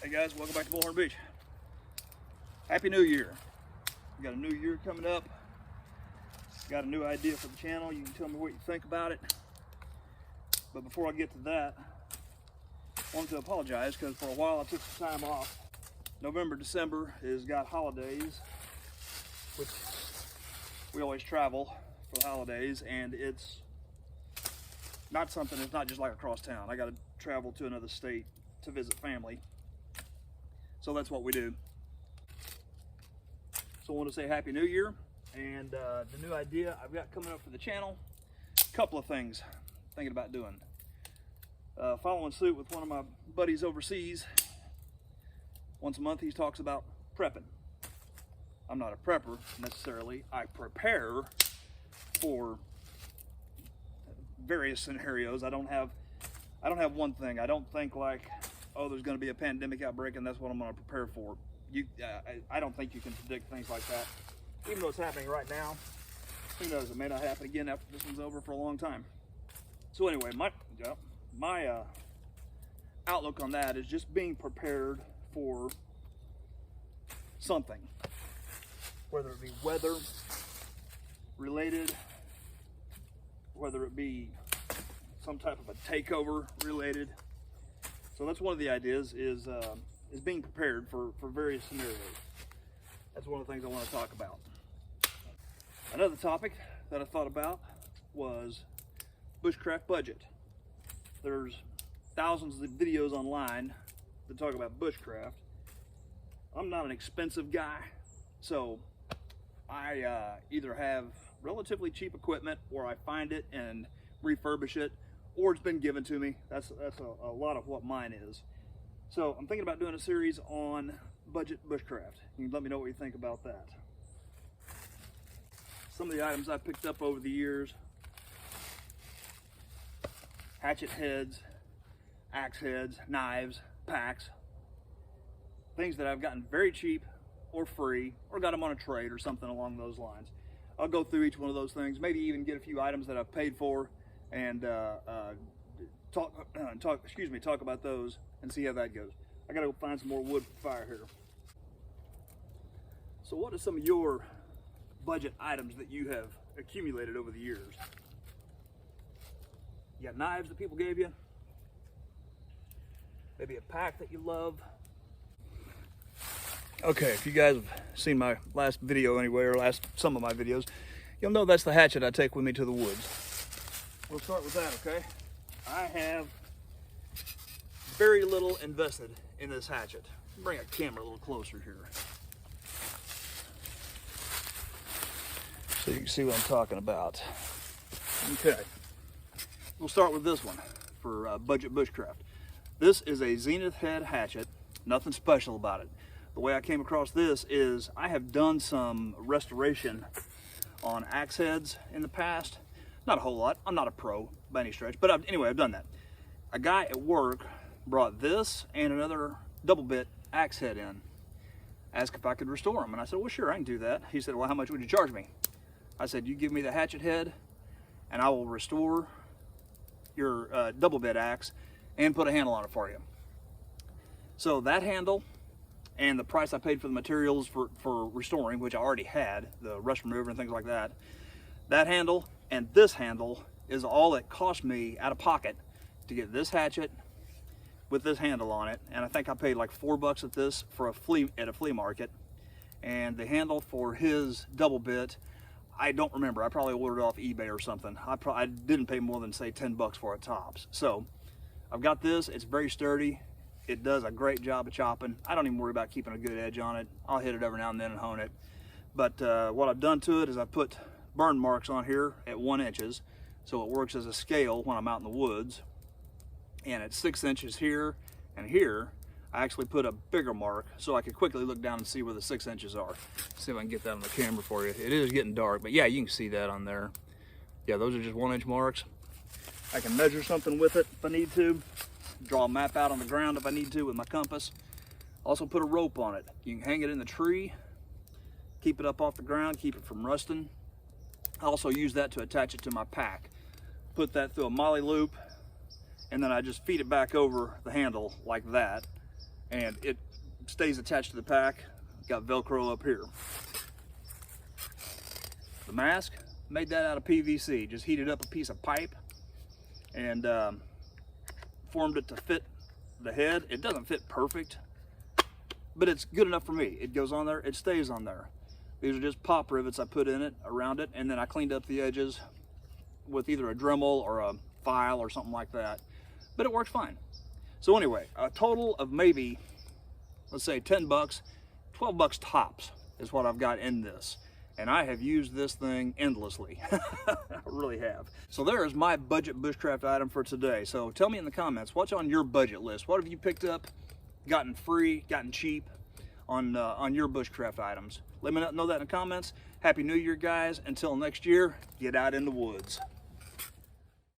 Hey guys, welcome back to Bullhornbeach. Happy New Year. We got a new year coming up. Got a new idea for the channel. You can tell me what you think about it. But before I get to that, I wanted to apologize because for a while I took some time off. November, December has got holidays, which we always travel for the holidays, and it's not something, it's not just like across town. I got to travel to another state to visit family. So that's what we do. So I want to say Happy New Year, and the new idea I've got coming up for the channel, a couple of things I'm thinking about doing. Following suit with one of my buddies overseas. Once a month he talks about prepping. I'm not a prepper necessarily. I prepare for various scenarios. I don't have one thing. I don't think like, oh, there's going to be a pandemic outbreak and that's what I'm going to prepare for. I don't think you can predict things like that. Even though it's happening right now, who knows? It may not happen again after this one's over for a long time. So anyway, my outlook on that is just being prepared for something, whether it be weather related, whether it be some type of a takeover related. So that's one of the ideas is being prepared for various scenarios. That's one of the things I want to talk about. Another topic that I thought about was bushcraft budget. There's thousands of videos online that talk about bushcraft. I'm not an expensive guy, so I either have relatively cheap equipment or I find it and refurbish it, or it's been given to me. That's a lot of what mine is. So I'm thinking about doing a series on budget bushcraft. You can let me know what you think about that. Some of the items I've picked up over the years: hatchet heads, axe heads, knives, packs, things that I've gotten very cheap or free, or got them on a trade or something along those lines. I'll go through each one of those things, maybe even get a few items that I've paid for, and talk about those and see how that goes. I gotta go find some more wood for fire here. So what are some of your budget items that you have accumulated over the years? You got knives that people gave you, maybe a pack that you love. Okay, if you guys have seen my last video anyway, or some of my videos, you'll know that's the hatchet I take with me to the woods. We'll start with that, okay? I have very little invested in this hatchet. Bring a camera a little closer here, so you can see what I'm talking about. Okay, we'll start with this one for budget bushcraft. This is a zenith head hatchet, nothing special about it. The way I came across this is I have done some restoration on axe heads in the past. Not a whole lot. I'm not a pro by any stretch, but anyway, I've done that. A guy at work brought this and another double bit axe head in, asked if I could restore them, and I said, well, sure, I can do that. He said, well, how much would you charge me? I said, you give me the hatchet head and I will restore your double bit axe and put a handle on it for you. So that handle and the price I paid for the materials for restoring, which I already had, the rust remover and things like that, that handle and this handle is all it cost me out of pocket to get this hatchet with this handle on it. And I think I paid like $4 at this for at a flea market. And the handle for his double bit, I don't remember. I probably ordered off eBay or something. I didn't pay more than say $10 for it tops. So I've got this. It's very sturdy. It does a great job of chopping. I don't even worry about keeping a good edge on it. I'll hit it every now and then and hone it. But what I've done to it is I put burn marks on here at 1 inch, so it works as a scale when I'm out in the woods. And at 6 inches here and here, I actually put a bigger mark so I could quickly look down and see where the 6 inches are. See if I can get that on the camera for you. It is getting dark, but yeah, you can see that on there. Yeah, those are just 1 inch marks. I can measure something with it if I need to. Draw a map out on the ground if I need to with my compass. Also put a rope on it. You can hang it in the tree, keep it up off the ground, keep it from rusting. I also use that to attach it to my pack. Put that through a molly loop, and then I just feed it back over the handle like that, and it stays attached to the pack. Got Velcro up here. The mask, made that out of PVC. Just heated up a piece of pipe and formed it to fit the head. It doesn't fit perfect, but it's good enough for me. It goes on there, it stays on there. These are just pop rivets I put in it, around it, and then I cleaned up the edges with either a Dremel or a file or something like that, but it works fine. So anyway, a total of maybe, let's say 10 bucks, 12 bucks tops is what I've got in this. And I have used this thing endlessly. I really have. So there is my budget bushcraft item for today. So tell me in the comments, what's on your budget list? What have you picked up, gotten free, gotten cheap on your bushcraft items? Let me know that in the comments. Happy New Year, guys. Until next year, get out in the woods.